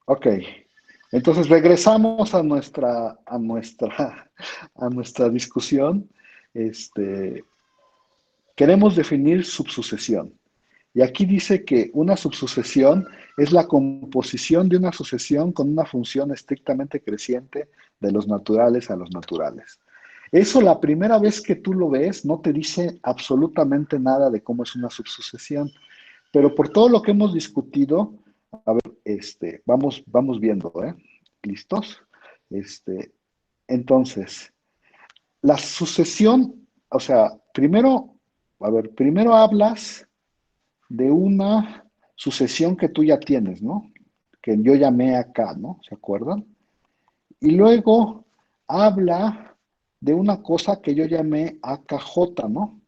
Ok. Entonces regresamos a nuestra discusión. Este, Queremos definir subsucesión. Y aquí dice que una subsucesión es la composición de una sucesión con una función estrictamente creciente de los naturales a los naturales. Eso la primera vez que tú lo ves no te dice absolutamente nada de cómo es una subsucesión, pero por todo lo que hemos discutido, vamos viendo, ¿eh? ¿Listos? Este, entonces, la sucesión, o sea, primero hablas de una sucesión que tú ya tienes, ¿no? Que yo llamé acá, ¿no? ¿Se acuerdan? Y luego habla de una cosa que yo llamé AKJ, ¿no?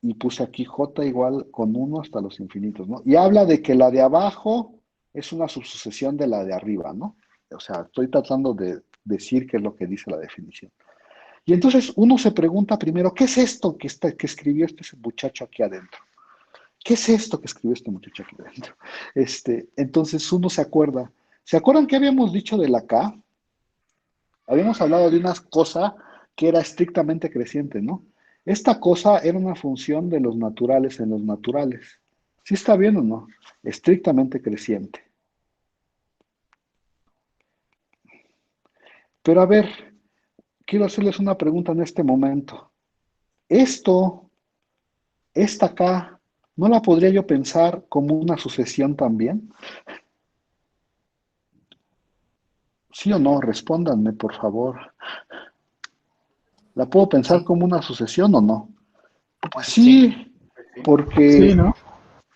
Y puse aquí J igual con uno hasta los infinitos, ¿no? Y habla de que la de abajo es una subsucesión de la de arriba, ¿no? O sea, estoy tratando de decir qué es lo que dice la definición. Y entonces uno se pregunta primero, ¿qué es esto que escribió este muchacho aquí adentro? ¿Qué es esto que escribió este muchacho aquí adentro? Entonces uno se acuerda. ¿Se acuerdan qué habíamos dicho de la K? Habíamos hablado de una cosa que era estrictamente creciente, ¿no? Esta cosa era una función de los naturales en los naturales. ¿Sí está bien o no? Estrictamente creciente. Pero a ver, quiero hacerles una pregunta en este momento. Esto, esta K, ¿no la podría yo pensar como una sucesión también? ¿Sí o no? Respóndanme, por favor. ¿La puedo pensar Sí, como una sucesión o no? Pues sí. sí, porque Sí, ¿no?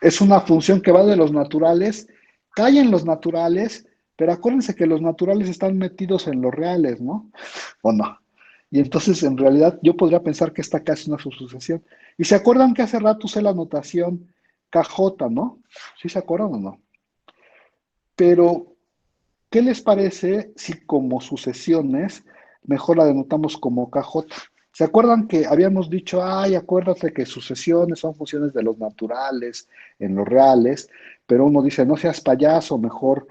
es una función que va de los naturales, cae en los naturales, pero acuérdense que los naturales están metidos en los reales, ¿no? ¿O no? Y entonces, en realidad, yo podría pensar que esta acá es una subsucesión. Y se acuerdan que hace rato usé la notación KJ, ¿no? ¿Sí se acuerdan o no? Pero, ¿qué les parece si como sucesiones mejor la denotamos como KJ? ¿Se acuerdan que habíamos dicho, ay, acuérdate que sucesiones son funciones de los naturales en los reales, pero uno dice, no seas payaso, mejor,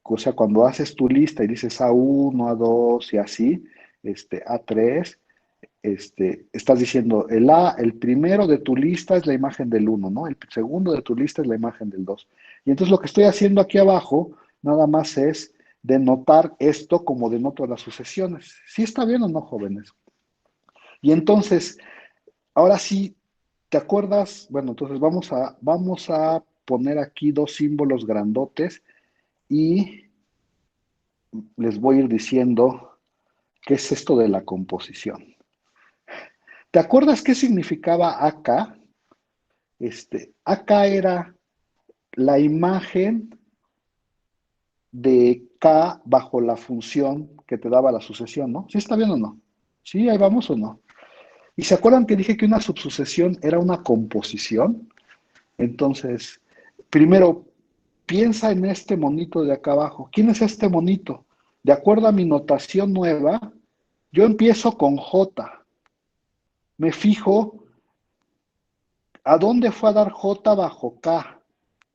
o sea, cuando haces tu lista y dices A1, A2 y así, A3, estás diciendo, el primero de tu lista es la imagen del uno, ¿no? El segundo de tu lista es la imagen del 2. Y entonces lo que estoy haciendo aquí abajo, nada más es denotar esto como denoto las sucesiones. ¿Sí está bien o no, jóvenes? Y entonces, ahora sí, ¿te acuerdas? Bueno, entonces vamos a poner aquí dos símbolos grandotes y les voy a ir diciendo qué es esto de la composición. ¿Te acuerdas qué significaba acá? Acá era la imagen de K bajo la función que te daba la sucesión, ¿no? ¿Sí está bien o no? ¿Sí? ¿Ahí vamos o no? ¿Y se acuerdan que dije que una subsucesión era una composición? Entonces, primero, piensa en este monito de acá abajo. ¿Quién es este monito? De acuerdo a mi notación nueva, yo empiezo con J. Me fijo a dónde fue a dar J bajo K.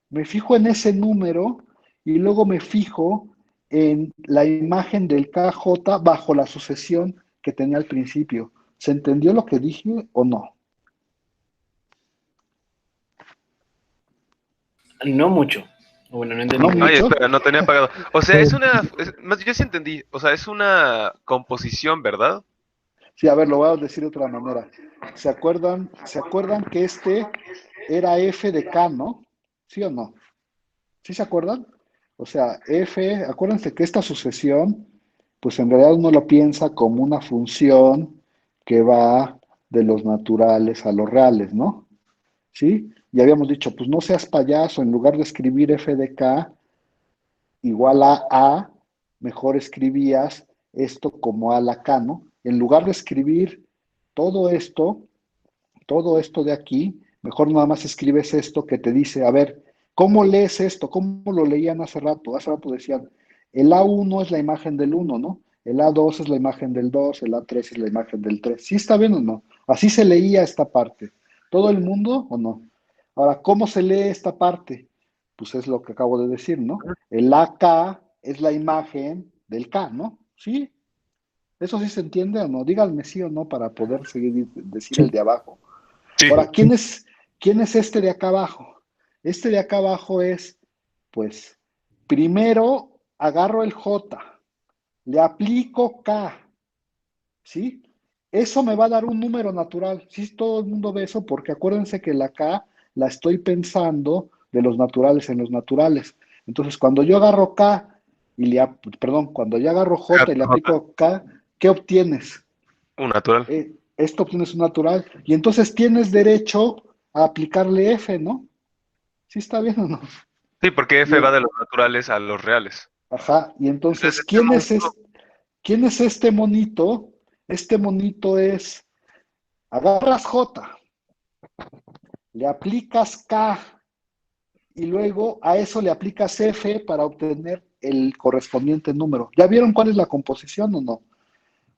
Me fijo en ese número y luego me fijo en la imagen del KJ bajo la sucesión que tenía al principio. ¿Se entendió lo que dije o no? No mucho. Bueno, no entendí ¿No muy Ay, bien. mucho? espera, no tenía apagado. O sea, Pues, yo sí entendí. O sea, es una composición, ¿verdad? Sí, a ver, lo voy a decir de otra manera. ¿Se acuerdan que este era f de k, ¿no? ¿Sí o no? ¿Sí se acuerdan? O sea, acuérdense que esta sucesión, pues en realidad uno lo piensa como una función que va de los naturales a los reales, ¿no? ¿Sí? Y habíamos dicho, pues no seas payaso, en lugar de escribir f de k igual a, mejor escribías esto como a la k, ¿no? En lugar de escribir todo esto, todo esto de aquí, mejor nada más escribes esto que te dice, a ver, ¿cómo lees esto? ¿Cómo lo leían hace rato? Hace rato decían, el A1 es la imagen del 1, ¿no? El A2 es la imagen del 2, el A3 es la imagen del 3. ¿Sí está bien o no? Así se leía esta parte. ¿Todo el mundo o no? Ahora, ¿cómo se lee esta parte? Pues es lo que acabo de decir, ¿no? El AK es la imagen del K, ¿no? ¿Sí? ¿Eso sí se entiende o no? Díganme sí o no para poder seguir decir el Sí. de abajo. Sí. Ahora, quién es este de acá abajo? Este de acá abajo es, pues, primero agarro el J, le aplico K, ¿sí? Eso me va a dar un número natural. Sí, todo el mundo ve eso porque acuérdense que la K la estoy pensando de los naturales en los naturales. Entonces, cuando yo agarro K perdón, cuando yo agarro J y le JJ, aplico K, ¿qué obtienes? un natural. Esto obtienes un natural. Y entonces tienes derecho a aplicarle F, ¿no? ¿Sí está bien o no? Sí, porque Y, F va de los naturales a los reales. ajá, y Entonces, entonces, este monstruo, ¿quién es este monito? Este monito es, agarras J, le aplicas K y luego a eso le aplicas F para obtener el correspondiente número. ¿Ya vieron cuál es la composición o no?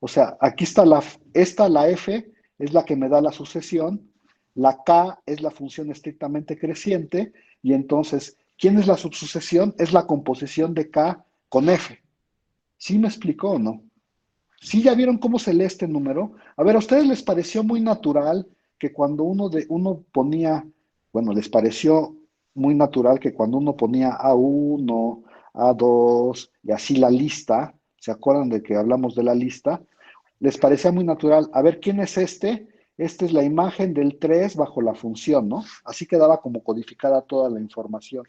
O sea, aquí está la F es la que me da la sucesión, la K es la función estrictamente creciente y entonces, ¿quién es la subsucesión? Es la composición de K con F. ¿Sí me explicó o no? ¿Sí ya vieron cómo se lee este número? A ver, ¿a ustedes les pareció muy natural que cuando uno ponía, bueno, les pareció muy natural que cuando uno ponía A1, A2 y así la lista, ¿se acuerdan de que hablamos de la lista? Les parecía muy natural. A ver, ¿quién es este? Esta es la imagen del 3 bajo la función, ¿no? Así quedaba como codificada toda la información.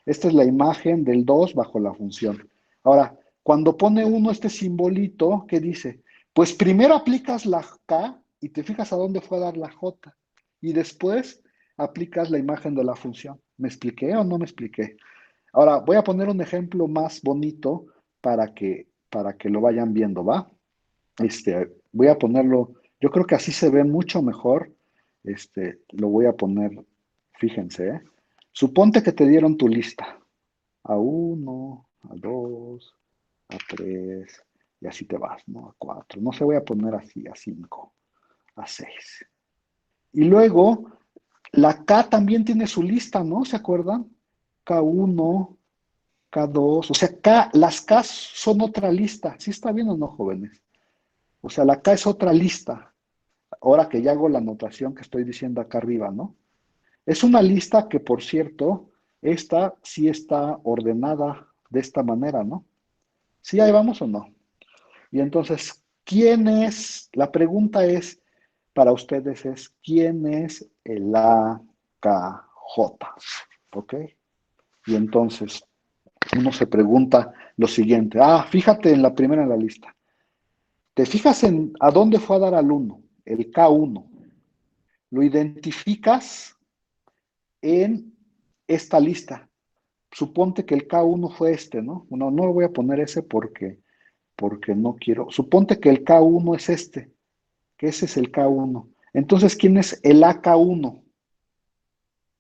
Esta es la imagen del 2 bajo la función. Ahora, cuando pone uno este simbolito, ¿qué dice? Pues primero aplicas la K y te fijas a dónde fue a dar la J. Y después aplicas la imagen de la función. ¿Me expliqué o no me expliqué? Ahora, voy a poner un ejemplo más bonito para que lo vayan viendo, ¿va? Voy a ponerlo, yo creo que así se ve mucho mejor. Lo voy a poner, fíjense, ¿eh? Suponte que te dieron tu lista. A1, A2, A3, y así te vas, ¿no? A 4. No se voy a poner así, A 5, A 6. Y luego, la K también tiene su lista, ¿no? ¿Se acuerdan? K1, K2, o sea, las K son otra lista. ¿Sí está bien o no, jóvenes? O sea, la K es otra lista. Ahora que ya hago la anotación que estoy diciendo acá arriba, ¿no? Es una lista que, por cierto, esta sí está ordenada de esta manera, ¿no? ¿Sí ahí vamos o no? Y entonces, ¿quién es? La pregunta es, para ustedes es, ¿quién es el AKJ? ¿Ok? Y entonces, uno se pregunta lo siguiente. Fíjate en la primera en la lista. Te fijas en a dónde fue a dar al uno, el K1. Lo identificas en esta lista. Suponte que el K1 fue este, ¿no? No lo voy a poner ese porque no quiero. Suponte que el K1 es este, que ese es el K1. Entonces, ¿quién es el AK1?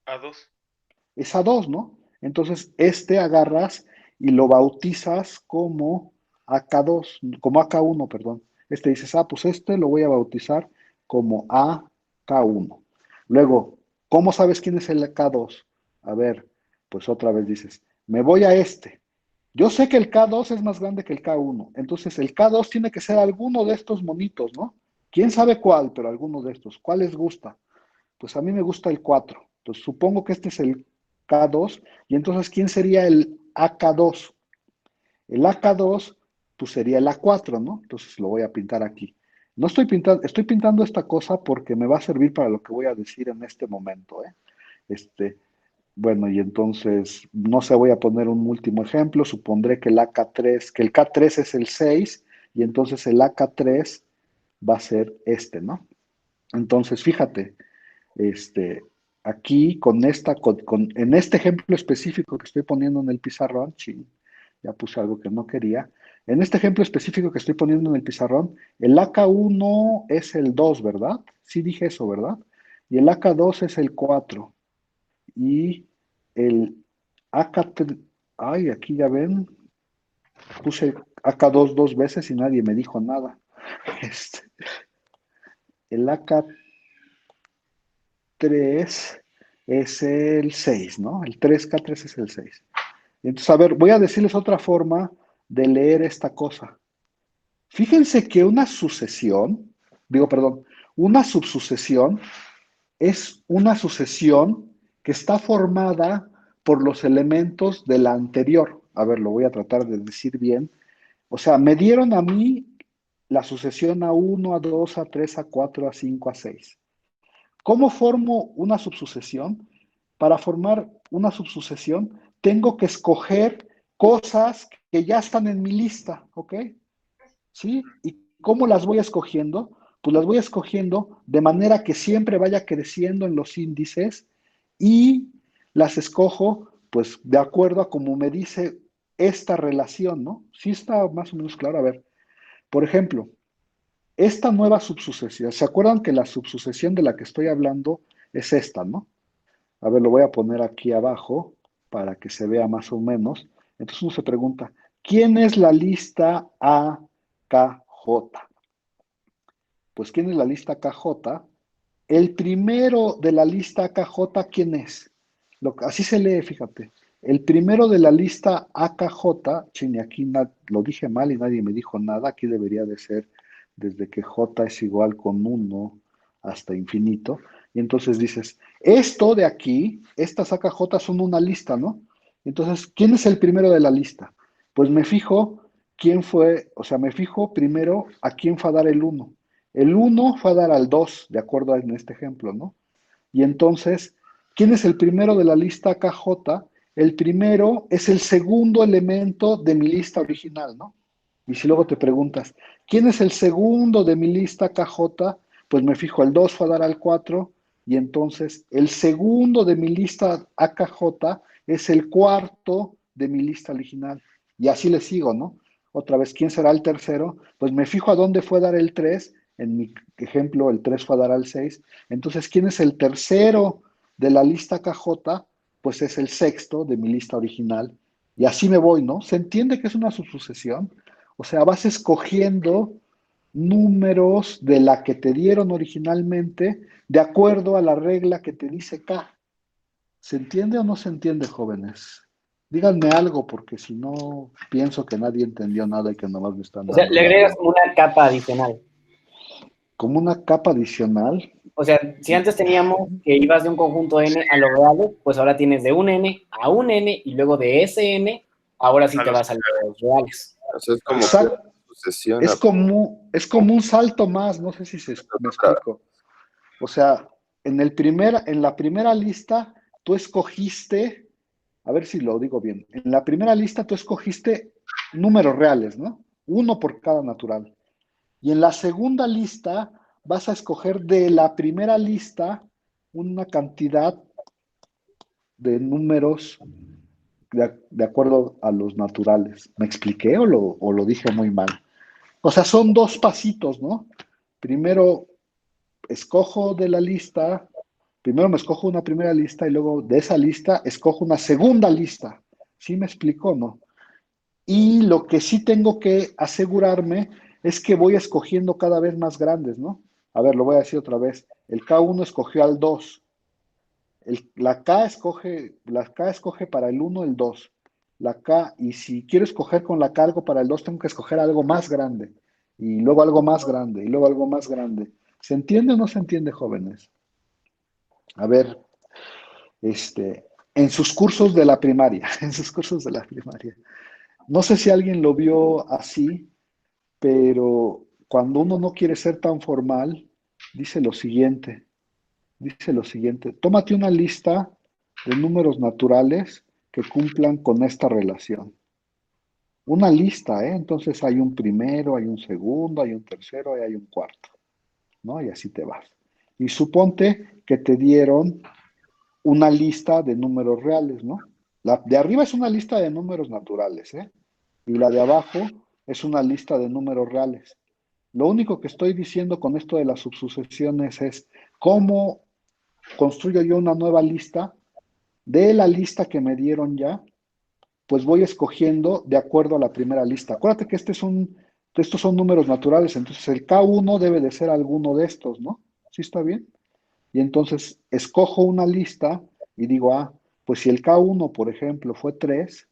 A2. Es A2, ¿no? Entonces, agarras y lo bautizas como AK2, como AK1, perdón. Dices, pues lo voy a bautizar como AK1. Luego, ¿cómo sabes quién es el AK2? A ver, pues otra vez dices, me voy a este. Yo sé que el K2 es más grande que el K1, entonces el K2 tiene que ser alguno de estos monitos, ¿no? ¿Quién sabe cuál? Pero alguno de estos. ¿Cuál les gusta? Pues a mí me gusta el 4. Entonces supongo que este es el K2 y entonces ¿quién sería el AK2? El AK2 pues sería el A4, ¿no? Entonces lo voy a pintar aquí. No estoy pintando esta cosa porque me va a servir para lo que voy a decir en este momento, ¿eh? Este, bueno, y entonces, no sé, voy a poner un último ejemplo. Supondré que que el K3 es el 6 y entonces el AK3 va a ser este, ¿no? Entonces, fíjate, este, aquí en este ejemplo específico que estoy poniendo en el pizarrón, sí, ya puse algo que no quería. En este ejemplo específico que estoy poniendo en el pizarrón, el AK1 es el 2, ¿verdad? Sí dije eso, ¿verdad? Y el AK2 es el 4. Y el AK3, ay, aquí ya ven, puse AK2 dos veces y nadie me dijo nada. Este, el AK3 es el 6, ¿no? El 3K3 es el 6. Entonces, a ver, voy a decirles otra forma de leer esta cosa. Fíjense que una sucesión, una subsucesión es una sucesión que está formada por los elementos de la anterior. A ver, lo voy a tratar de decir bien. O sea, me dieron a mí la sucesión A1, A2, A3, A4, A5, A6. ¿Cómo formo una subsucesión? Para formar una subsucesión, tengo que escoger cosas que ya están en mi lista, ¿ok? ¿Sí? ¿Y cómo las voy escogiendo? Pues las voy escogiendo de manera que siempre vaya creciendo en los índices y las escojo, pues, de acuerdo a como me dice esta relación, ¿no? Sí está más o menos claro. A ver, por ejemplo, esta nueva subsucesión, ¿se acuerdan que la subsucesión de la que estoy hablando es esta, ¿no? A ver, lo voy a poner aquí abajo para que se vea más o menos. Entonces uno se pregunta, ¿quién es la lista AKJ? Pues ¿quién es la lista AKJ? El primero de la lista AKJ, ¿quién es? Así se lee, fíjate. El primero de la lista AKJ, chini, aquí lo dije mal y nadie me dijo nada, aquí debería de ser desde que J es igual con 1 hasta infinito. Y entonces dices, esto de aquí, estas AKJ son una lista, ¿no? Entonces, ¿quién es el primero de la lista? Pues me fijo quién fue, o sea, me fijo primero a quién fue a dar el 1. El 1 fue a dar al 2, de acuerdo en este ejemplo, ¿no? Y entonces, ¿quién es el primero de la lista KJ? El primero es el segundo elemento de mi lista original, ¿no? Y si luego te preguntas, ¿quién es el segundo de mi lista KJ? Pues me fijo, el 2 fue a dar al 4 y entonces el segundo de mi lista AKJ es el cuarto de mi lista original. Y así le sigo, ¿no? Otra vez, ¿quién será el tercero? Pues me fijo a dónde fue a dar el 3. En mi ejemplo, el 3 fue a dar al 6. Entonces, ¿quién es el tercero de la lista KJ? Pues es el sexto de mi lista original. Y así me voy, ¿no? ¿Se entiende que es una subsucesión? O sea, vas escogiendo números de la que te dieron originalmente de acuerdo a la regla que te dice K. ¿Se entiende o no se entiende, jóvenes? Díganme algo, porque si no, pienso que nadie entendió nada y que nomás me están O sea, dando le el agregas avión. una capa adicional. Como una capa adicional. O sea, si antes teníamos que ibas de un conjunto n a los reales, pues ahora tienes de un n a un n y luego de ese n, ahora sí A te los vas a los reales. O sea, es como que Exacto. una sucesión Es como un salto más, no sé si me explico. O sea, en la primera lista, tú escogiste, a ver si lo digo bien, en la primera lista tú escogiste números reales, ¿no? Uno por cada natural. Y en la segunda lista vas a escoger de la primera lista una cantidad de números de acuerdo a los naturales. ¿Me expliqué o lo dije muy mal? O sea, son dos pasitos, ¿no? Primero escojo de la lista, primero me escojo una primera lista y luego de esa lista escojo una segunda lista. ¿Sí me explico, no? Y lo que sí tengo que asegurarme es que voy escogiendo cada vez más grandes, ¿no? A ver, lo voy a decir otra vez. El K1 escogió al 2. La K escoge para el 1 el 2. La K, y si quiero escoger con la K algo para el 2 tengo que escoger algo más grande. Y luego algo más grande, y luego algo más grande. ¿Se entiende o no se entiende, jóvenes? A ver, en sus cursos de la primaria, en sus cursos de la primaria. No sé si alguien lo vio así, pero cuando uno no quiere ser tan formal, dice lo siguiente, tómate una lista de números naturales que cumplan con esta relación. Una lista, ¿eh? Entonces hay un primero, hay un segundo, hay un tercero y hay un cuarto, ¿no? Y así te vas. Y suponte que te dieron una lista de números reales, ¿no? La de arriba es una lista de números naturales, ¿eh? Y la de abajo es una lista de números reales. Lo único que estoy diciendo con esto de las subsucesiones es cómo construyo yo una nueva lista. De la lista que me dieron ya, pues voy escogiendo de acuerdo a la primera lista. Acuérdate que estos son números naturales, entonces el K1 debe de ser alguno de estos, ¿no? ¿Sí está bien? Y entonces escojo una lista y digo, pues si el K1, por ejemplo, fue 3,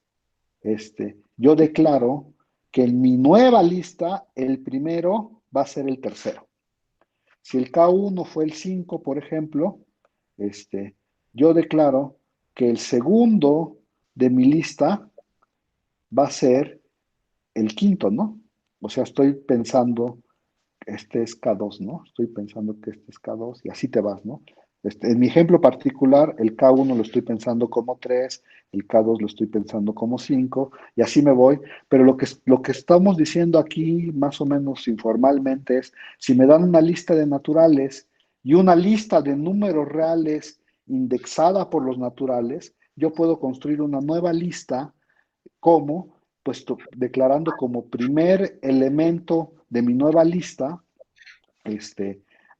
yo declaro que en mi nueva lista el primero va a ser el tercero. Si el K1 fue el 5, por ejemplo, yo declaro que el segundo de mi lista va a ser el quinto, ¿no? O sea, estoy pensando, este es K2, ¿no? Estoy pensando que este es K2 y así te vas, ¿no? En mi ejemplo particular, el K1 lo estoy pensando como 3, el K2 lo estoy pensando como 5 y así me voy. Pero lo que estamos diciendo aquí, más o menos informalmente, es, si me dan una lista de naturales y una lista de números reales indexada por los naturales, yo puedo construir una nueva lista como, pues declarando como primer elemento de mi nueva lista,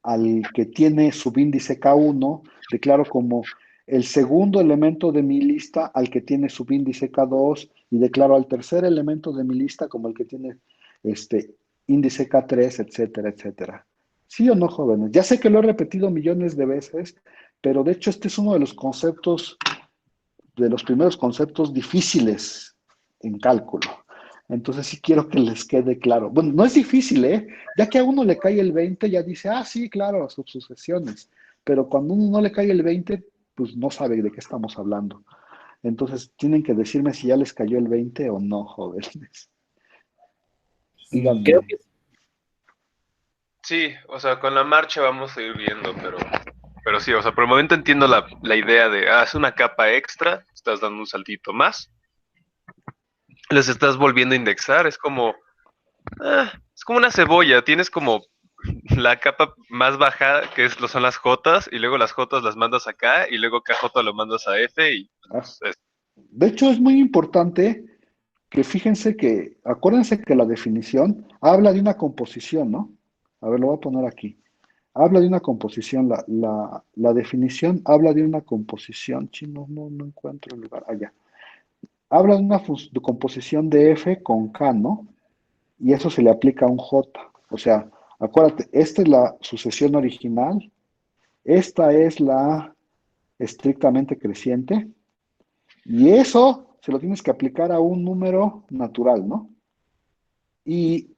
al que tiene subíndice K1, declaro como el segundo elemento de mi lista al que tiene subíndice K2 y declaro al tercer elemento de mi lista como el que tiene índice K3, etcétera, etcétera. ¿Sí o no, jóvenes? Ya sé que lo he repetido millones de veces, pero de hecho este es uno de los conceptos, de los primeros conceptos difíciles en cálculo. Entonces sí quiero que les quede claro. Bueno, no es difícil, ¿eh? Ya que a uno le cae el 20, ya dice, ah, sí, claro, subsucesiones. Pero cuando uno no le cae el 20, pues no sabe de qué estamos hablando. Entonces tienen que decirme si ya les cayó el 20 o no, jóvenes. Creo Díganme. que Sí, o sea, con la marcha vamos a ir viendo, pero sí, o sea, por el momento entiendo la idea de, es una capa extra, estás dando un saltito más, les estás volviendo a indexar, es como una cebolla, tienes como la capa más baja, que son las Jotas, y luego las Jotas las mandas acá, y luego KJ lo mandas a F, y Ah, pues, de hecho, es muy importante que fíjense que, acuérdense que la definición habla de una composición, ¿no? A ver, lo voy a poner aquí. Habla de una composición, la definición habla de una composición, chino, no encuentro el lugar, allá. Habla de una de composición de F con K, ¿no? Y eso se le aplica a un J. O sea, acuérdate, esta es la sucesión original, esta es la estrictamente creciente, y eso se lo tienes que aplicar a un número natural, ¿no? Y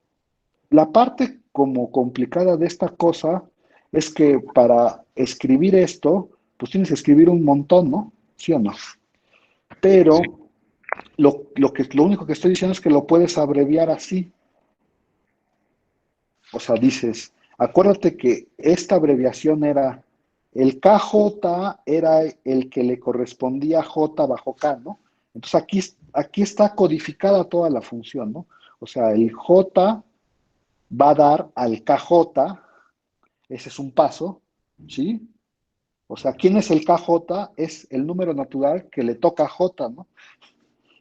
la parte como complicada de esta cosa es que para escribir esto, pues tienes que escribir un montón, ¿no? ¿Sí o no? sí, Pero lo único que estoy diciendo es que lo puedes abreviar así. O sea, dices, acuérdate que esta abreviación era, el KJ era el que le correspondía a J bajo K, ¿no? Entonces aquí está codificada toda la función, ¿no? O sea, el J va a dar al KJ, ese es un paso, ¿sí? O sea, ¿quién es el KJ? Es el número natural que le toca a J, ¿no?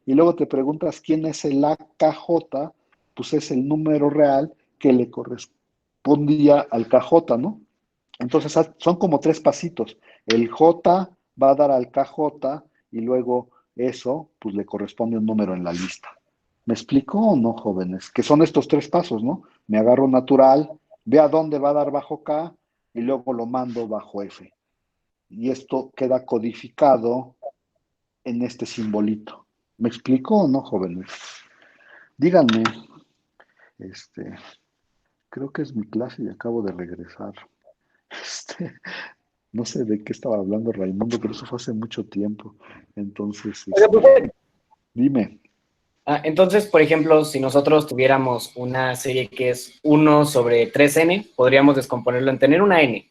Y luego te preguntas quién es el AKJ, pues es el número real que le correspondía al KJ, ¿no? Entonces son como tres pasitos. El J va a dar al KJ y luego eso, pues le corresponde un número en la lista. ¿Me explico o no, jóvenes? Que son estos tres pasos, ¿no? Me agarro natural, ve a dónde va a dar bajo K y luego lo mando bajo F. Y esto queda codificado en este simbolito. ¿Me explico o no, jóvenes? Díganme, este, creo que es mi clase y acabo de regresar. Este, no sé de qué estaba hablando Raimundo, pero eso fue hace mucho tiempo. Entonces, Oiga, profe, dime. entonces, por ejemplo, si nosotros tuviéramos una serie que es 1/3n, podríamos descomponerlo en tener una n,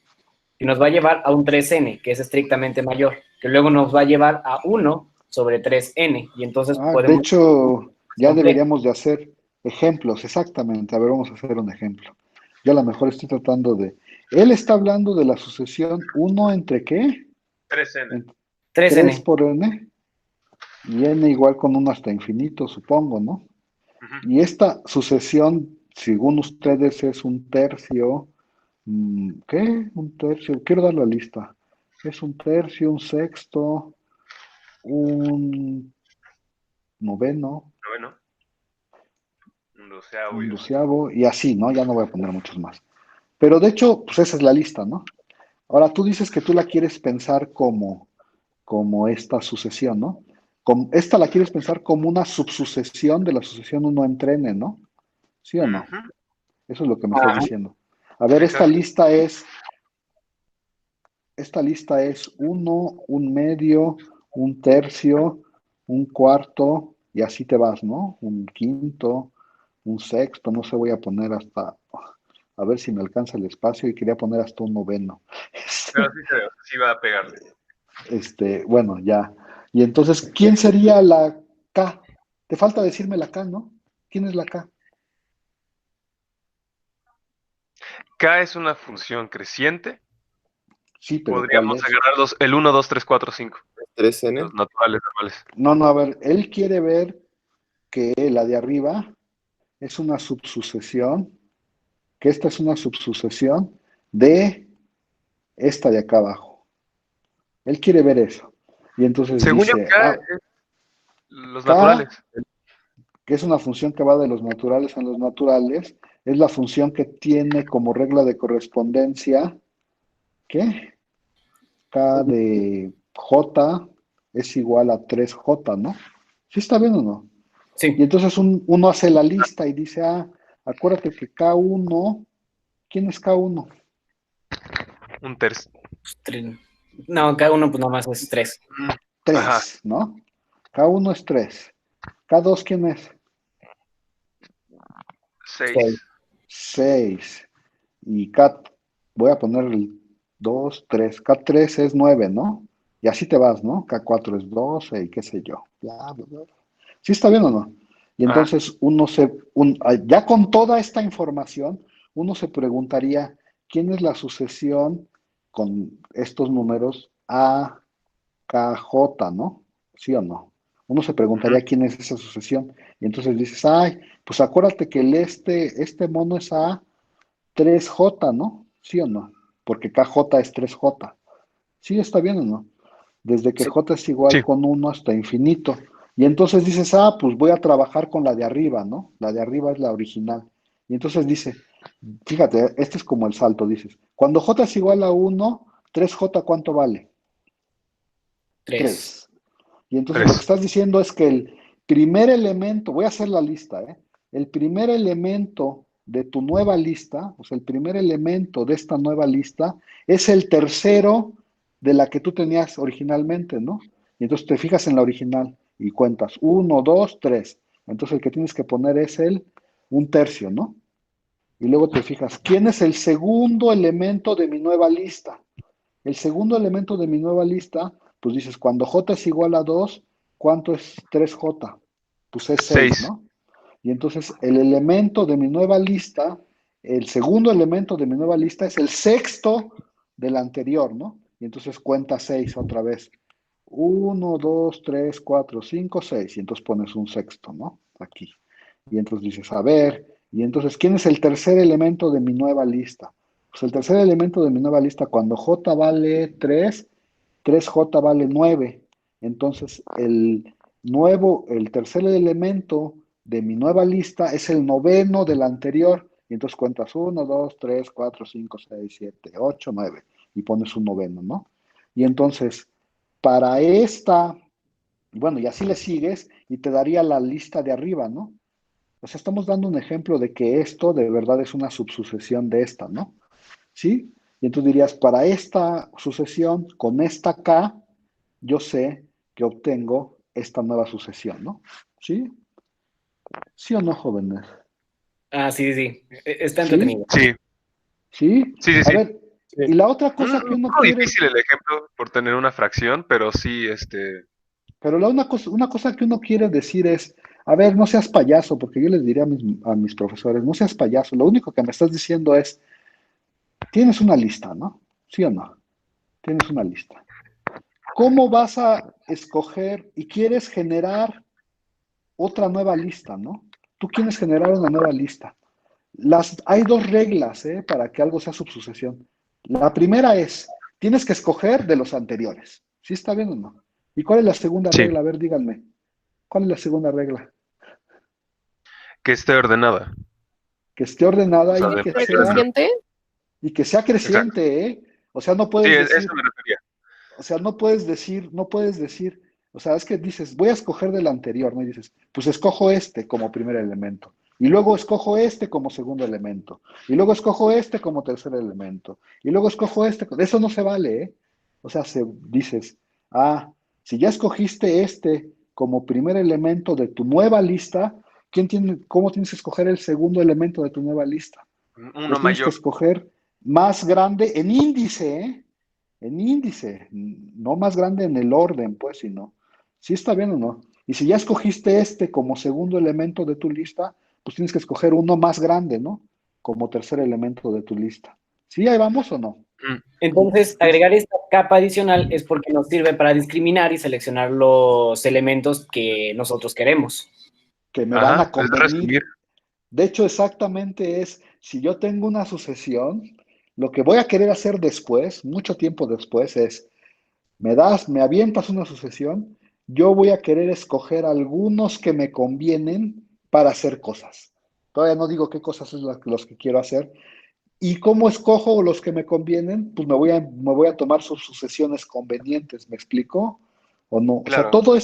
que nos va a llevar a un 3n, que es estrictamente mayor, que luego nos va a llevar a 1/3n, y entonces De podemos hecho, ya completo. deberíamos de hacer ejemplos, exactamente. A ver, vamos a hacer un ejemplo. Yo a lo mejor estoy tratando de... Él está hablando de la sucesión uno entre qué? 3N. Entre 3 3n. por n y n igual con 1 hasta infinito, supongo, ¿no? Ujú. Y esta sucesión, según ustedes, es un tercio. ¿Qué? Un tercio. Quiero dar la lista. Es un tercio, un sexto, un noveno, Bueno, un doceavo un y así. doceavo y así, ¿no? Ya no voy a poner muchos más. Pero de hecho, pues esa es la lista, ¿no? Ahora tú dices que tú la quieres pensar como esta sucesión, ¿no? Esta la quieres pensar como una subsucesión de la sucesión 1 entre n, ¿no? ¿Sí o no? Ujú. Eso es lo que me estás Ajá. diciendo. A ver, esta lista es 1, un medio, un tercio, un cuarto, y así te vas, ¿no? Un quinto, un sexto, no sé, voy a poner hasta, a ver si me alcanza el espacio, y quería poner hasta un noveno. Pero sí creo, sí va a pegarle. Bueno, ya. Y entonces, ¿quién sería la K? Te falta decirme la K, ¿no? ¿Quién es la K? K es una función creciente. Sí, pero ¿cuál Podríamos es? agarrar el 1, 2, 3, 4, 5. 3N. Los naturales normales. No, no, a ver, él quiere ver que la de arriba es una subsucesión, que esta es una subsucesión de esta de acá abajo. Él quiere ver eso. Y entonces Según yo, dice, K es los K, naturales. que es una función que va de los naturales a los naturales, es la función que tiene como regla de correspondencia, ¿qué? K de J es igual a 3J, ¿no? ¿Sí está bien o no? Y Sí. entonces uno hace la lista y dice, acuérdate que K1, ¿quién es K1? Un tercio. No, cada uno pues nomás es 3. Ajá. 3, ¿no? K1 es 3. K2, ¿quién es? 6. 6. Y voy a poner el 2, 3. K3 es 9, ¿no? Y así te vas, ¿no? K4 es 12 y qué sé yo. Bla, bla, bla. ¿Sí está bien o no? Y Ajá. entonces ya con toda esta información, uno se preguntaría, ¿quién es la sucesión con estos números A, K, J, ¿no? ¿Sí o no? Uno se Ujú. preguntaría quién es esa sucesión. Y entonces dices, pues acuérdate que este mono es A 3J, ¿no? ¿Sí o no? Porque KJ es 3J. ¿Sí está bien o no? Desde que Sí. J es igual Sí. con 1 hasta infinito. Y entonces dices, pues voy a trabajar con la de arriba, ¿no? La de arriba es la original. Y entonces dice, fíjate, este es como el salto, dices, cuando J es igual a 1, 3J, ¿cuánto vale? 3. 3. Y entonces lo que 3. estás diciendo es que el primer elemento, voy a hacer la lista, ¿eh? El primer elemento de tu nueva lista, o sea, el primer elemento de esta nueva lista es el tercero de la que tú tenías originalmente, ¿no? Y entonces te fijas en la original y cuentas 1, 2, 3. Entonces el que tienes que poner es un tercio, ¿no? Y luego te fijas, ¿quién es el segundo elemento de mi nueva lista? El segundo elemento de mi nueva lista, pues dices, cuando J es igual a 2, ¿cuánto es 3J? Pues es 6, 6. ¿no? Y entonces el elemento de mi nueva lista, el segundo elemento de mi nueva lista es el sexto del anterior, ¿no? Y entonces cuenta 6 otra vez. 1, 2, 3, 4, 5, 6. Y entonces pones un sexto, ¿no? Aquí. Y entonces dices, a ver, y entonces, ¿quién es el tercer elemento de mi nueva lista? Pues el tercer elemento de mi nueva lista, cuando J vale 3, 3J vale 9. Entonces, el tercer elemento de mi nueva lista es el noveno del anterior. Y entonces cuentas 1, 2, 3, 4, 5, 6, 7, 8, 9. Y pones un noveno, ¿no? Y entonces, para bueno, y así le sigues y te daría la lista de arriba, ¿no? O sea, estamos dando un ejemplo de que esto de verdad es una subsucesión de esta, ¿no? ¿Sí? Y entonces dirías, para esta sucesión, con esta K, yo sé que obtengo esta nueva sucesión, ¿no? ¿Sí? ¿Sí o no, jóvenes? Sí, sí, sí. Está ¿Sí? entretenido. Sí. ¿Sí? Sí, sí, A sí. ver, Sí. y la otra Un cosa que uno poco quiere, difícil el ejemplo por tener una fracción, pero sí, pero una cosa que uno quiere decir es, a ver, no seas payaso, porque yo les diría a mis profesores, no seas payaso, lo único que me estás diciendo es, tienes una lista, ¿no? ¿Sí o no? Tienes una lista. ¿Cómo vas a escoger y quieres generar otra nueva lista, ¿no? Tú quieres generar una nueva lista. Hay dos reglas, para que algo sea subsucesión. La primera es, tienes que escoger de los anteriores. ¿Sí está bien o no? ¿Y cuál es la segunda sí, regla? A ver, díganme. ¿Cuál es la segunda regla? que esté ordenada. Que esté O ordenada sea, y ¿Tiene de que que ser mayor a menor. sea, creciente? y que sea Exacto. creciente, ¿eh? O sea, no Sí, puedes eso decir, me refería. o sea, no puedes decir, O sea, es que dices, voy a escoger del anterior, ¿no? Y dices, pues escojo este como primer elemento. Y luego escojo este como segundo elemento. Y luego escojo este como tercer elemento. Y luego escojo este. Eso no se vale, ¿eh? O sea, dices, si ya escogiste este como primer elemento de tu nueva lista, ¿cómo tienes que escoger el segundo elemento de tu nueva lista? Uno Pues tienes que mayor. escoger más grande en índice, ¿eh? En índice, no más grande en el orden, pues, sino, ¿sí está bien o no? Y si ya escogiste este como segundo elemento de tu lista, pues tienes que escoger uno más grande, ¿no? Como tercer elemento de tu lista. ¿Sí, ahí vamos o no? Mm. Entonces, agregar esta capa adicional es porque nos sirve para discriminar y seleccionar los elementos que nosotros queremos. Que me van Ajá, a es convenir. resumir. De hecho, exactamente es, si yo tengo una sucesión, lo que voy a querer hacer después, mucho tiempo después, es me avientas una sucesión, yo voy a querer escoger algunos que me convienen para hacer cosas. Todavía no digo qué cosas es los que quiero hacer. ¿Y cómo escojo los que me convienen? Pues me voy a tomar sus sucesiones convenientes, ¿me explico? ¿O no? O sea, Claro. todo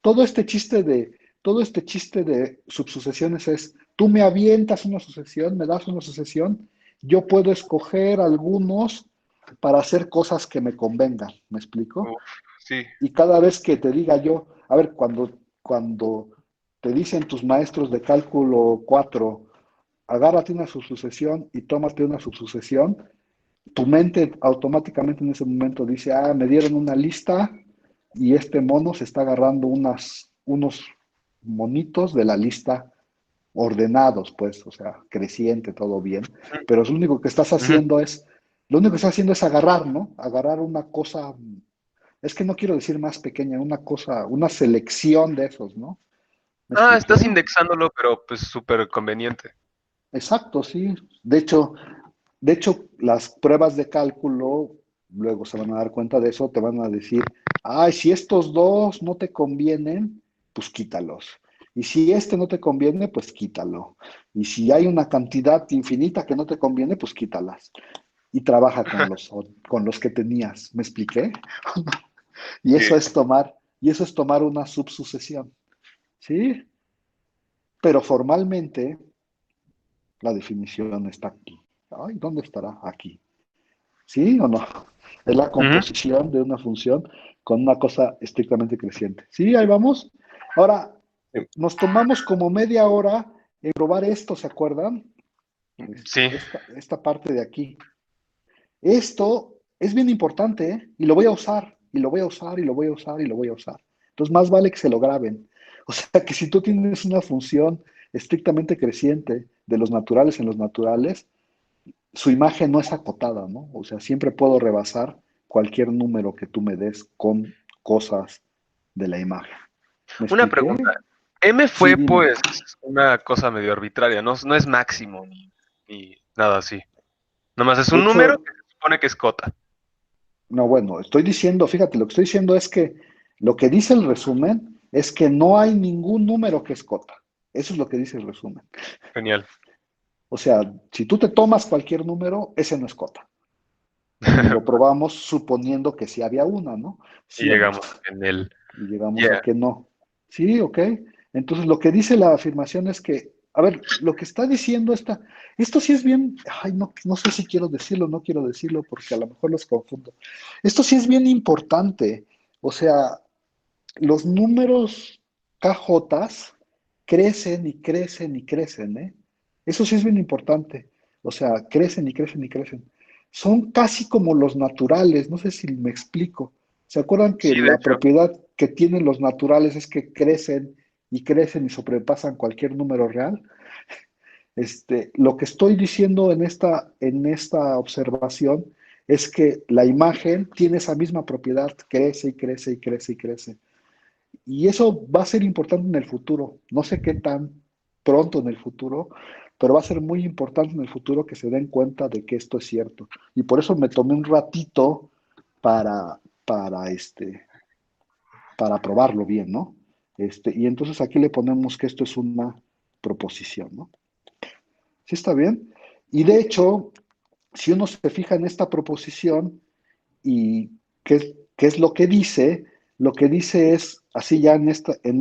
todo este chiste de subsucesiones es, tú me avientas una sucesión, me das una sucesión, yo puedo escoger algunos para hacer cosas que me convengan, ¿me explico? Uf, sí. Y cada vez que te diga yo, a ver, cuando te dicen tus maestros de cálculo 4, agárrate una subsucesión y tómate una subsucesión, tu mente automáticamente en ese momento dice, me dieron una lista y este mono se está agarrando unos monitos de la lista ordenados, pues, o sea, creciente, todo bien, pero lo único que estás Ujú. haciendo es agarrar, ¿no? Agarrar una cosa, es que no quiero decir más pequeña, una cosa, una selección de esos, ¿no? ¿Me Estás expliqué? indexándolo, pero pues súper conveniente. Exacto, sí. De hecho, las pruebas de cálculo, luego se van a dar cuenta de eso, te van a decir, si estos dos no te convienen, pues quítalos. Y si este no te conviene, pues quítalo. Y si hay una cantidad infinita que no te conviene, pues quítalas. Y trabaja con los que tenías. ¿Me expliqué? Y Sí. eso es tomar una subsucesión. ¿Sí? Pero formalmente la definición está aquí. Ay, ¿dónde estará? Aquí. ¿Sí o no? Es la Ujú. composición de una función con una cosa estrictamente creciente. ¿Sí? Ahí vamos. Ahora, nos tomamos como media hora en probar esto, ¿se acuerdan? Sí. Esta parte de aquí. Esto es bien importante, ¿eh? Y lo voy a usar, y lo voy a usar, y lo voy a usar, y lo voy a usar. Entonces, más vale que se lo graben. O sea, que si tú tienes una función estrictamente creciente de los naturales en los naturales, su imagen no es acotada, ¿no? O sea, siempre puedo rebasar cualquier número que tú me des con cosas de la imagen. ¿Me Una expliqué? pregunta. M Sí, fue dime. pues una cosa medio arbitraria, no es máximo ni nada así. Nomás es De un número hecho, que se supone que es cota. no, bueno, estoy diciendo, fíjate, lo que estoy diciendo es que lo que dice el resumen es que no hay ningún número que es cota. Eso es lo que dice el resumen. Genial. O sea, si tú te tomas cualquier número, ese no es cota. Y lo probamos suponiendo que sí había una, ¿no? Y ¿Sí o no? llegamos en el Y llegamos a yeah. que no. Sí, ok. Entonces lo que dice la afirmación es que, a ver, lo que está diciendo esto sí es bien, ay, no, no sé si quiero decirlo, no quiero decirlo porque a lo mejor los confundo. Esto sí es bien importante. O sea, los números KJ crecen y crecen y crecen, ¿eh? Eso sí es bien importante. O sea, crecen y crecen y crecen. Son casi como los naturales, no sé si me explico. ¿Se acuerdan que Sí, de la hecho. propiedad que tienen los naturales es que crecen y sobrepasan cualquier número real? Lo que estoy diciendo en esta observación es que la imagen tiene esa misma propiedad, crece y crece y crece y crece. Y eso va a ser importante en el futuro. No sé qué tan pronto en el futuro, pero va a ser muy importante en el futuro que se den cuenta de que esto es cierto. Y por eso me tomé un ratito para, para, este, para probarlo bien, ¿no? Y entonces aquí le ponemos que esto es una proposición, ¿no? ¿Sí está bien? Y de hecho, si uno se fija en esta proposición y qué es lo que dice, lo que dice es, así ya en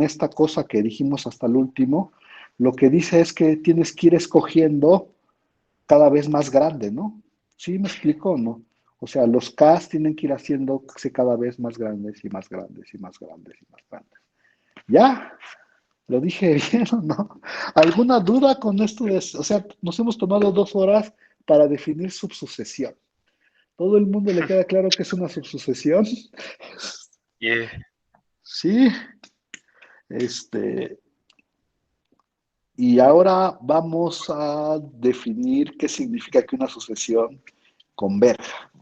esta cosa que dijimos hasta el último, lo que dice es que tienes que ir escogiendo cada vez más grande, ¿no? ¿Sí me explico o no? O sea, los Ks tienen que ir haciéndose cada vez más grandes y más grandes y más grandes y más grandes. ¿Ya? ¿Lo dije bien o no? ¿Alguna duda con esto? O sea, nos hemos tomado 2 horas para definir subsucesión. ¿Todo el mundo le queda claro que es una subsucesión? Yeah. Sí. Este, y ahora vamos a definir qué significa que una sucesión converja.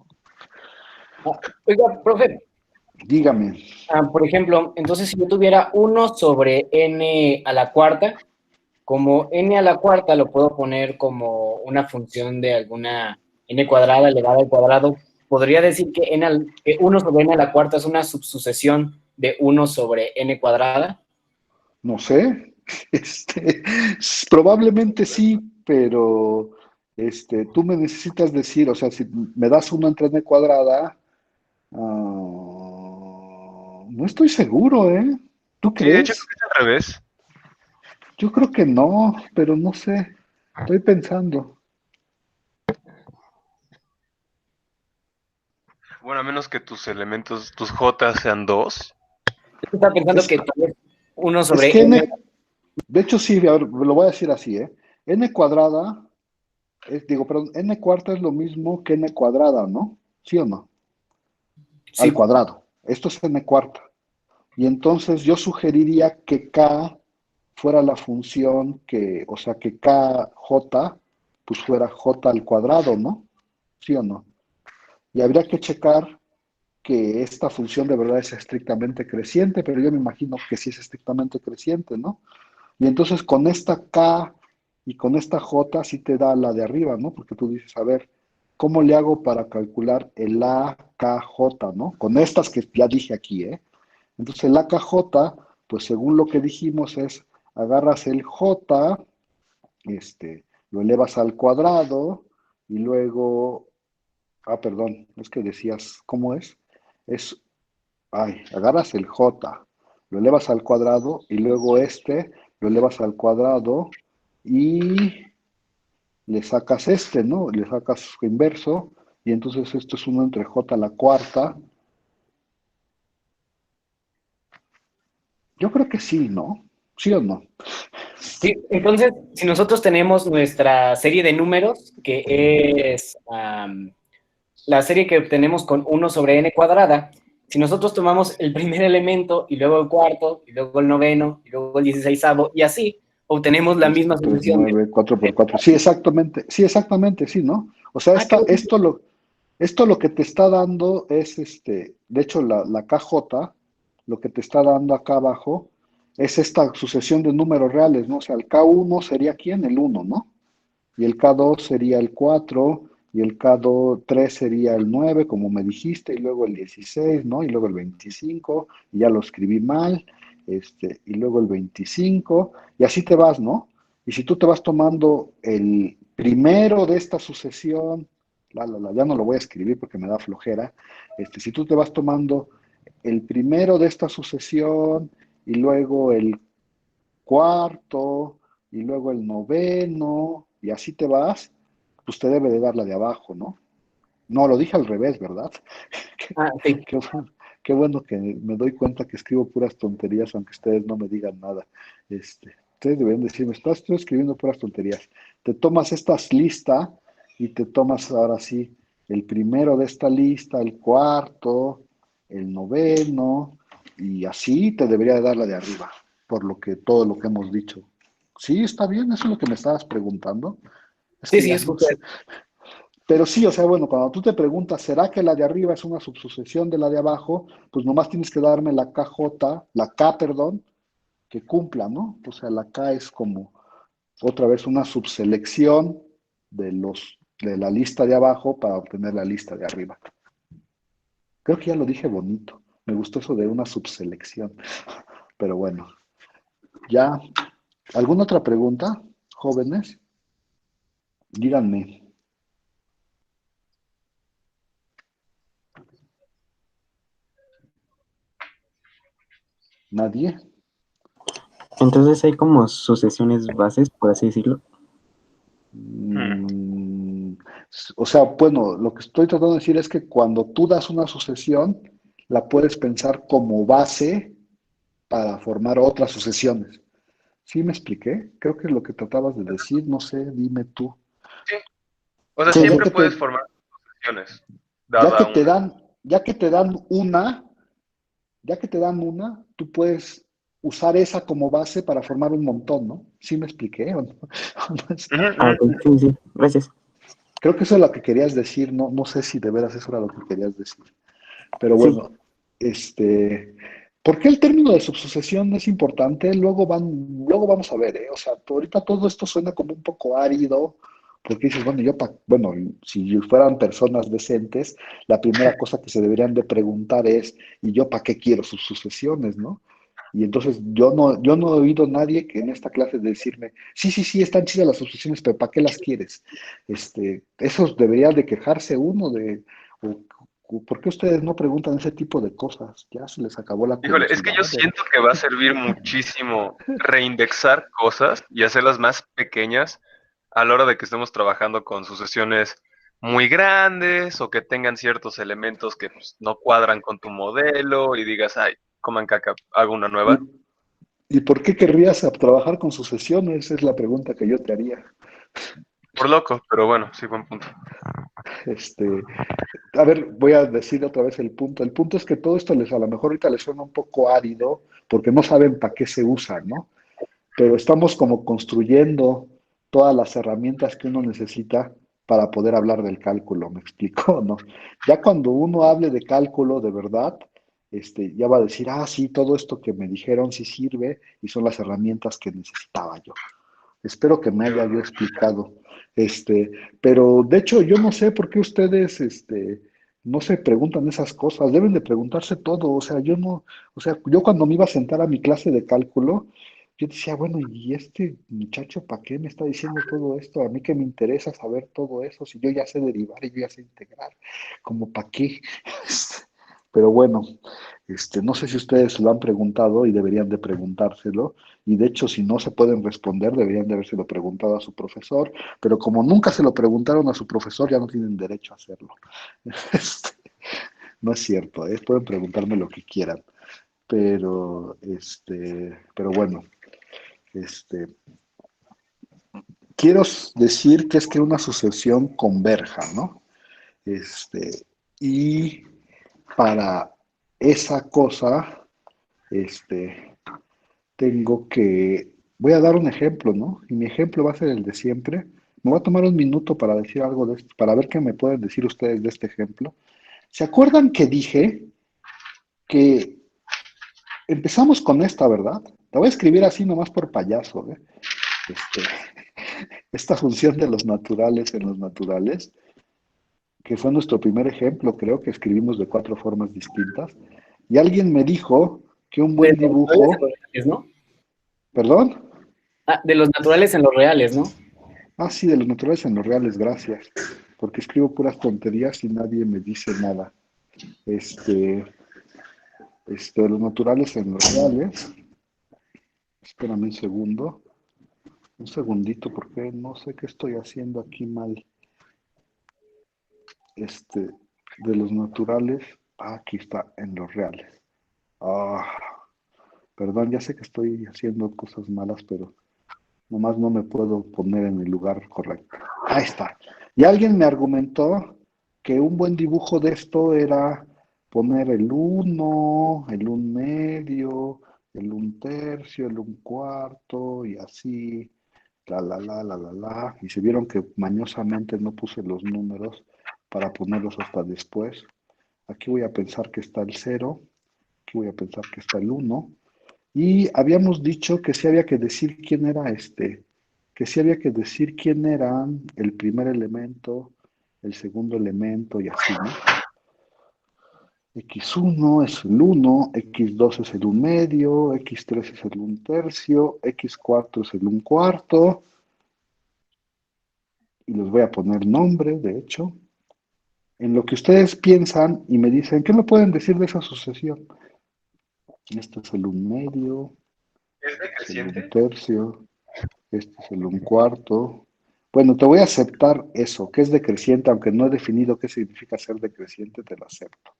Oiga, profe, Dígame. por ejemplo, entonces si yo tuviera 1/n², como n² lo puedo poner como una función de alguna n² elevada al cuadrado, podría decir que, que 1/n² es una subsucesión de 1/n². No sé. Probablemente sí, pero tú me necesitas decir, o sea, si me das una entre n cuadrada, no estoy seguro, ¿eh? ¿Tú Sí, de hecho creo crees? que es al revés. Yo creo que no, pero no sé. Estoy pensando. Bueno, a menos que tus elementos, tus J sean 2. Estaba pensando Es, que tal vez 1 es sobre que n. de hecho sí, a ver, lo voy a decir así, ¿eh? N cuadrada, perdón, n cuarta es lo mismo que n cuadrada, ¿no? ¿Sí o no? Al Sí, cuadrado. Esto es n cuarta. Y entonces yo sugeriría que K fuera la función que, o sea, que KJ, pues fuera J al cuadrado, ¿no? ¿Sí o no? Y habría que checar que esta función de verdad es estrictamente creciente, pero yo me imagino que sí es estrictamente creciente, ¿no? Y entonces con esta K y con esta J sí te da la de arriba, ¿no? Porque tú dices, a ver, ¿cómo le hago para calcular el AKJ, ¿no? Con estas que ya dije aquí, ¿eh? Entonces el AKJ, pues según lo que dijimos es, agarras el J, lo elevas al cuadrado y luego, perdón, es que decías, ¿cómo es? Es, agarras el J, lo elevas al cuadrado y luego lo elevas al cuadrado y le sacas ¿no? Le sacas su inverso y entonces esto es 1 entre J a la cuarta. Yo creo que sí, ¿no? ¿Sí o no? sí, entonces, si nosotros tenemos nuestra serie de números, que es la serie que obtenemos con 1/n², si nosotros tomamos el primer elemento y luego el cuarto, y luego el noveno, y luego el 16avo, y así, obtenemos la 2, misma 3, solución. 9, 4 por 4. Sí, exactamente, sí, ¿no? O sea, Qué bueno. esto lo que te está dando es, de hecho, la KJ, lo que te está dando acá abajo, es esta sucesión de números reales, ¿no? O sea, el K1 sería ¿quién? El 1, ¿no? Y el K2 sería el 4, y el K3 sería el 9, como me dijiste, y luego el 16, ¿no? Y luego el 25, y ya lo escribí mal, y luego el 25, y así te vas, ¿no? Y si tú te vas tomando el primero de esta sucesión, ya no lo voy a escribir porque me da flojera, si tú te vas tomando el primero de esta sucesión, y luego el cuarto, y luego el noveno, y así te vas, pues te debe de dar la de abajo, ¿no? No, lo dije al revés, ¿verdad? Qué, Sí. qué bueno, qué bueno que me doy cuenta que escribo puras tonterías, aunque ustedes no me digan nada. Ustedes deben decirme, estoy escribiendo puras tonterías. Te tomas esta lista y te tomas ahora sí el primero de esta lista, el cuarto, el noveno, y así te debería de dar la de arriba, por todo lo que hemos dicho. Sí, está bien, eso es lo que me estabas preguntando. Es Sí, que sí, ya es no justo sé. eso. Pero sí, o sea, bueno, cuando tú te preguntas, ¿será que la de arriba es una subsucesión de la de abajo? Pues nomás tienes que darme la K, perdón, que cumpla, ¿no? O sea, la K es como otra vez una subselección de la lista de abajo para obtener la lista de arriba. Creo que ya lo dije bonito. Me gustó eso de una subselección. Pero bueno, ya. ¿Alguna otra pregunta, jóvenes? Díganme. Nadie. Entonces hay como sucesiones bases, por así decirlo. O sea, bueno, lo que estoy tratando de decir es que cuando tú das una sucesión, la puedes pensar como base para formar otras sucesiones. ¿Sí me expliqué? Creo que es lo que tratabas de decir, no sé, dime tú. Sí. O sea, O sea, siempre puedes formar sucesiones, ya dada que te una. dan, ya que te dan una, ya que te dan una, tú puedes usar esa como base para formar un montón, ¿no? ¿Sí me expliqué? ¿O no? Ok, sí, sí, gracias. Creo que eso es lo que querías decir, no, no sé si de veras eso era lo que querías decir. Pero Sí. bueno, ¿por qué el término de subsucesión es importante? Luego vamos a ver, ¿eh? O sea, ahorita todo esto suena como un poco árido, porque dices, bueno, bueno, si fueran personas decentes, la primera cosa que se deberían de preguntar es, ¿y yo para qué quiero subsucesiones, no? Y entonces yo no he oído a nadie que en esta clase decirme, sí, sí, sí, están chidas las subsucesiones, pero ¿para qué las quieres? Eso debería de quejarse uno de, o, ¿por qué ustedes no preguntan ese tipo de cosas? Ya se les acabó la Híjole, es que yo curiosidad. siento que va a servir muchísimo reindexar cosas y hacerlas más pequeñas a la hora de que estemos trabajando con sucesiones muy grandes o que tengan ciertos elementos que pues, no cuadran con tu modelo y digas, ay, coman caca, hago una ¿Y, nueva. y por qué querrías trabajar con sucesiones? Es la pregunta que yo te haría. Por loco, pero bueno, sí, buen punto. Este, a ver, voy a decir otra vez el punto. El punto es que todo esto a lo mejor ahorita les suena un poco árido porque no saben para qué se usa, ¿no? Pero estamos como construyendo todas las herramientas que uno necesita para poder hablar del cálculo, ¿me explico? ¿No? Ya cuando uno hable de cálculo de verdad, ya va a decir, ah, sí, todo esto que me dijeron sí sirve y son las herramientas que necesitaba yo. Espero que me haya yo explicado. Este, pero de hecho yo no sé por qué ustedes, no se preguntan esas cosas, deben de preguntarse todo, o sea, yo cuando me iba a sentar a mi clase de cálculo, yo decía, bueno, ¿y este muchacho para qué me está diciendo todo esto? A mí que me interesa saber todo eso, si yo ya sé derivar y yo ya sé integrar, como para qué. Pero bueno, no sé si ustedes lo han preguntado y deberían de preguntárselo. Y de hecho, si no se pueden responder, deberían de habérselo preguntado a su profesor, pero como nunca se lo preguntaron a su profesor, ya no tienen derecho a hacerlo. No es cierto, ¿eh? Pueden preguntarme lo que quieran, pero bueno, este, quiero decir que es que una sucesión converja, ¿no? Este, y para esa cosa, este, voy a dar un ejemplo, ¿no? Y mi ejemplo va a ser el de siempre. Me voy a tomar un minuto para decir algo de esto, para ver qué me pueden decir ustedes de este ejemplo. ¿Se acuerdan que dije que empezamos con esta, verdad? La voy a escribir así nomás por payaso, ¿eh? Este, esta función de los naturales en los naturales, que fue nuestro primer ejemplo, creo que escribimos de 4 formas distintas. Y alguien me dijo que un De buen los naturales en dibujo, los reales, ¿no? ¿perdón? Ah, de los naturales en los reales, ¿no? Ah, sí, de los naturales en los reales, gracias. Porque escribo puras tonterías y nadie me dice nada. Este, de los naturales en los reales. Espérame un segundo. Un segundito, porque no sé qué estoy haciendo aquí mal. De los naturales. Aquí está, en los reales. Ah, perdón, ya sé que estoy haciendo cosas malas, pero nomás no me puedo poner en el lugar correcto. Ahí está. Y alguien me argumentó que un buen dibujo de esto era poner el 1, el 1/2, el 1/3, el 1/4 y así, la. Y se vieron que mañosamente no puse los números para ponerlos hasta después. Aquí voy a pensar que está el 0, aquí voy a pensar que está el 1. Y habíamos dicho que sí había que decir quién era que sí había que decir quién era el primer elemento, el segundo elemento y así, ¿no? X1 es el 1, X2 es el 1/2, X3 es el 1/3, X4 es el 1/4, y les voy a poner nombre, de hecho. En lo que ustedes piensan y me dicen, ¿qué me pueden decir de esa sucesión? Este es el 1/2, ¿Es este es el decreciente? 1/3, este es el 1/4. Bueno, te voy a aceptar eso, que es decreciente, aunque no he definido qué significa ser decreciente, te lo acepto.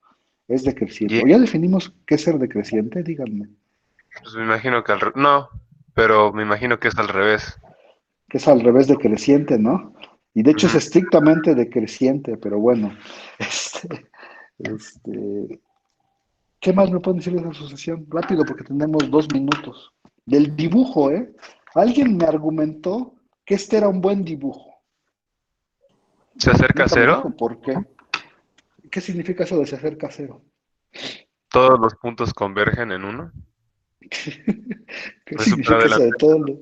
Es decreciente. Y ¿O ya definimos qué es ser decreciente? Díganme. pues me imagino que no, pero me imagino que es al revés. Que es al revés de creciente, ¿no? Y de hecho es Ujú. estrictamente decreciente, pero bueno, este, este, ¿qué más me pueden decir de esa sucesión? Rápido, porque tenemos 2 minutos. Del dibujo, ¿eh? Alguien me argumentó que este era un buen dibujo. ¿Se acerca a Nunca me cero? dijo por qué. ¿Qué significa eso de se acerca a cero? ¿Todos los puntos convergen en uno? ¿Qué ¿Es súper significa eso de adelante? todo lo...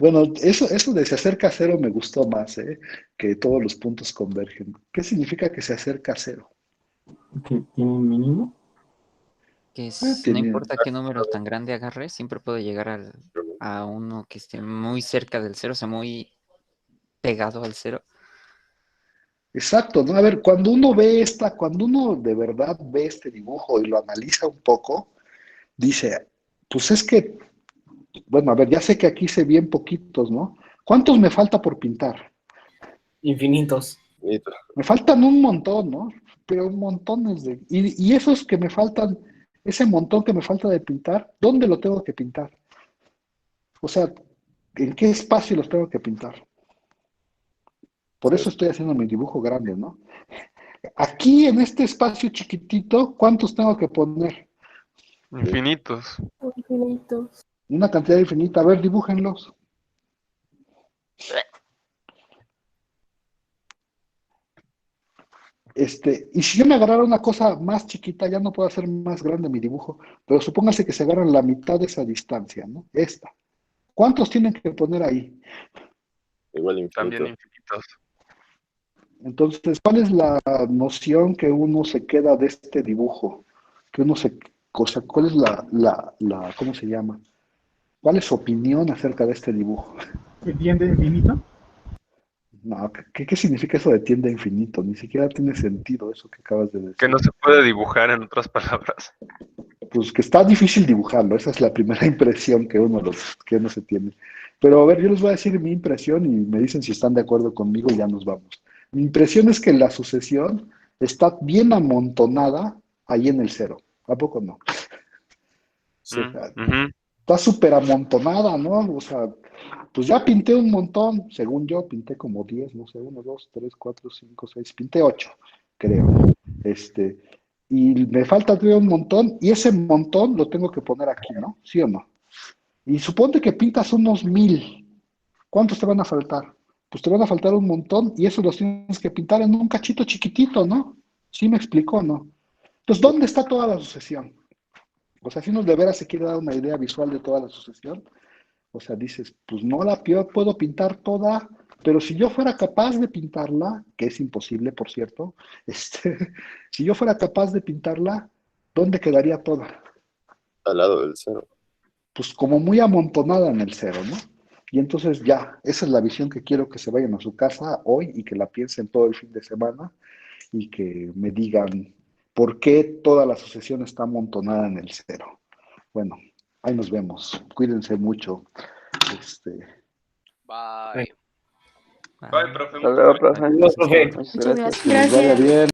Bueno, eso de se acerca a cero me gustó más, ¿eh? Que todos los puntos convergen. ¿Qué significa que se acerca a cero? Que tiene un mínimo. No Tiene... importa qué número tan grande agarre, siempre puede llegar a uno que esté muy cerca del cero, o sea, muy pegado al cero. Exacto, ¿no? A ver, cuando uno de verdad ve este dibujo y lo analiza un poco, dice, pues es que, bueno, a ver, ya sé que aquí se bien poquitos, ¿no? ¿Cuántos me falta por pintar? Infinitos. Me faltan un montón, ¿no? Pero montones de... Y esos que me faltan, ese montón que me falta de pintar, ¿dónde lo tengo que pintar? O sea, ¿en qué espacio los tengo que pintar? Por eso estoy haciendo mi dibujo grande, ¿no? Aquí en este espacio chiquitito, ¿cuántos tengo que poner? Infinitos. Infinitos. Una cantidad infinita. A ver, dibújenlos. Y si yo me agarrara una cosa más chiquita, ya no puedo hacer más grande mi dibujo, pero supóngase que se agarran la mitad de esa distancia, ¿no? Esta. ¿Cuántos tienen que poner ahí? Igual También infinito. infinitos. Entonces, ¿cuál es la noción que uno se queda de este dibujo? Que uno se, o sea, ¿cuál es ¿cómo se llama? ¿Cuál es su opinión acerca de este dibujo? ¿Que tiende infinito? No, ¿qué significa eso de tienda infinito? Ni siquiera tiene sentido eso que acabas de Que decir. no se puede dibujar en otras palabras. Pues que está difícil dibujarlo, esa es la primera impresión que uno se tiene. Pero a ver, yo les voy a decir mi impresión y me dicen si están de acuerdo conmigo y ya nos vamos. Mi impresión es que la sucesión está bien amontonada ahí en el cero. ¿A poco no? O sea, Ujú. está súper amontonada, ¿no? O sea, pues ya pinté un montón, según yo, pinté como 10, no sé, 1, 2, 3, 4, 5, 6, pinté 8, creo. Este, y me falta todavía un montón, y ese montón lo tengo que poner aquí, ¿no? ¿Sí o no? Y suponte que pintas unos 1000, ¿cuántos te van a faltar? Pues te van a faltar un montón, y eso los tienes que pintar en un cachito chiquitito, ¿no? ¿Sí me explicó, no? Entonces, ¿dónde está toda la sucesión? O sea, si uno de veras se quiere dar una idea visual de toda la sucesión, o sea, dices, pues no la puedo pintar toda, pero si yo fuera capaz de pintarla, que es imposible, por cierto, si yo fuera capaz de pintarla, ¿dónde quedaría toda? Al lado del cero. Pues como muy amontonada en el cero, ¿no? Y entonces ya, esa es la visión que quiero que se vayan a su casa hoy y que la piensen todo el fin de semana y que me digan por qué toda la sucesión está amontonada en el cero. Bueno, ahí nos vemos. Cuídense mucho. Este, Bye. Bye, profe. Hasta luego, profe. Saludos, profe. Muchas Muchas gracias. gracias. que les vaya bien.